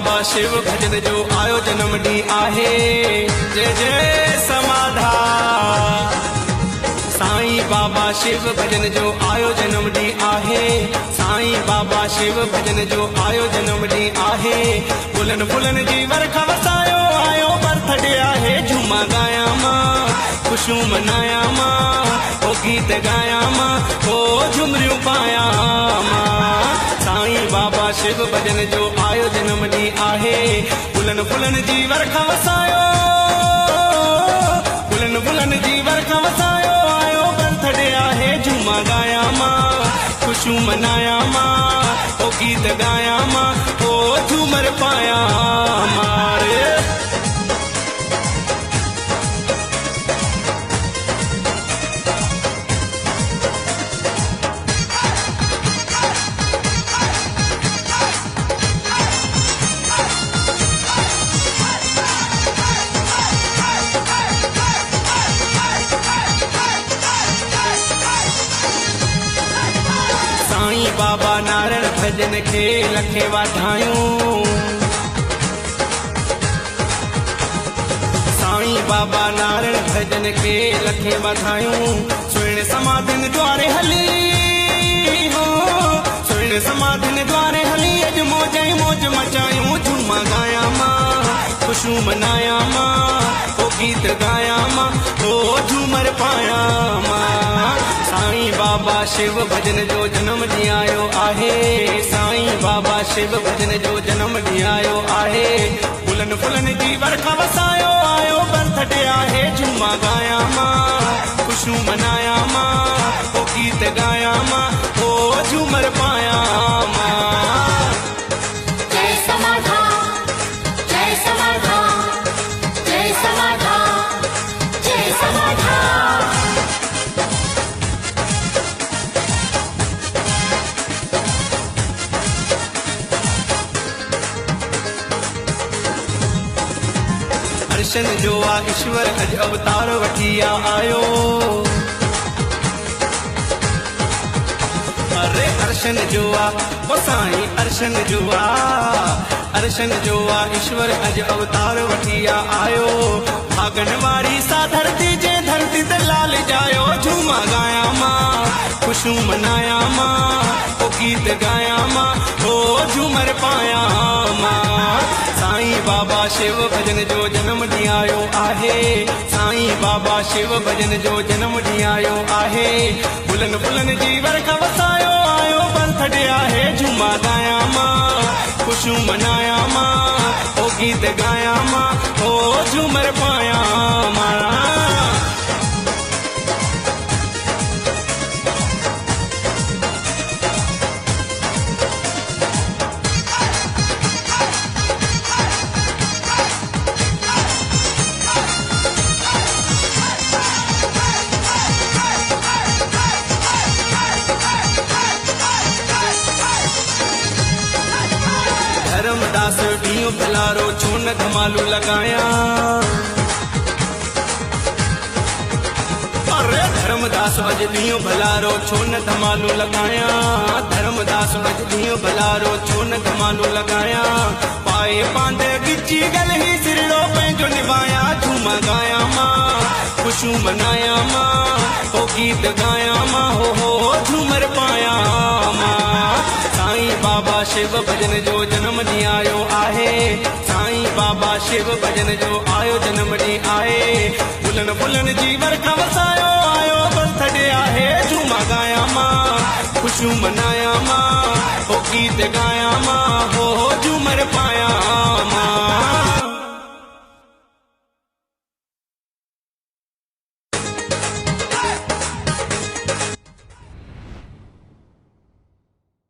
बाबा शिव भजन जो आयो जन्म ॾींहुं आहे। जय जय समाधान। साईं बाबा शिव भजन जो आयो जन्म ॾींहुं आहे। साईं बाबा शिव भजन जो आयो जन्म ॾींहुं आहे। फुलन फुलन जी वर्खा वसायो आयो बर्थडे आहे। झूमा गाया मां खुशियूं मनाया मां, ओ गीत गाया मां, ओ झुमरियूं पाया मां। साईं बाबा शिव भजन जो आयो जन्म ॾींहुं आहे। फुलन फुलन जी वर्खा वसायो, फुलन फुलन जी वर्खा वसायो आयो बर्थडे आहे। झूमा गाया मां खुशियूं मनाया मां, ओ गीत गाया मां, ओ झूमर पाया मारे। साईं बाबा नारायण भजन खे लखे वाधायूं। साईं बाबा नारायण भजन खे लखे वाधायूं। सुहिणे समाधिन द्वारे हली हो, सुहिणे समाधिन द्वारे हली अॼु मौज ई मौज मचायूं। झूमा गाया मां खुशियूं मनाया मां, ओ गीत गाया मां, ओ झूमर पाया मां। साईं बाबा शिव भजन जो जन्म ॾींहुं आयो आहे। साईं बाबा शिव भजन जो जन्म ॾींहुं आयो आहे। फुलन फुलन जी वर्खा वसायो आयो बर्थडे आहे। झूमा गाया मां खुशियूं मनाया मां, ओ गीत गाया मां, ओ झूमर पाया मां। जय समाधान, जय समाधान, जय समाधान, जय समाधान। अर्शन जो आ ईश्वर अॼु अवतार वठी आयो। अरे अर्शन जो आ ओ साईं अर्शन जो आ, अर्शन जो आ ईश्वर अॼु अवतार वठी आयो। भागन वारी सा धरती जे धरती ते लाल जायो। झूमा गाया मां खुशियूं मनाया मां, ओ गीत गाया मां, ओ झूमर पाया मां। साईं बाबा शिव भजन जो जन्म ॾींहुं आयो आहे। साईं बाबा शिव भजन जो जन्म ॾींहुं आयो आहे। फुलन फुलन जी वर्खा वसायो आयो बर्थडे आहे। झूमा गाया मां खुशियूं मनाया मां, ओ गीत गाया मां, ओ झूमर पाया मां। धर्मदास ॾींहुं भलारो छो न धमालू लगाया। अरे धर्मदास अॼु ॾींहुं भलारो छो न धमालू लगाया। धर्मदास अॼु ॾींहुं भलारो छो न धमालू लगाया। पाए पांदे गिची गल ही सिरड़ो पंहिंजो निभाया। झूमा गाया मां खुशियूं मनाया मां, ओ गीत गाया मां, हो झूमर पाया मां। साईं बाबा शिव भजन जो जन्म ॾींहुं आयो आहे। साईं बाबा शिव भजन जो आयो जन्म ॾींहुं आहे। फुलन फुलन जी वर्खा वसायो आयो बर्थडे आहे। झूमा गाया मां खुशियूं मनाया मां, ओ गीत गाया मां, हो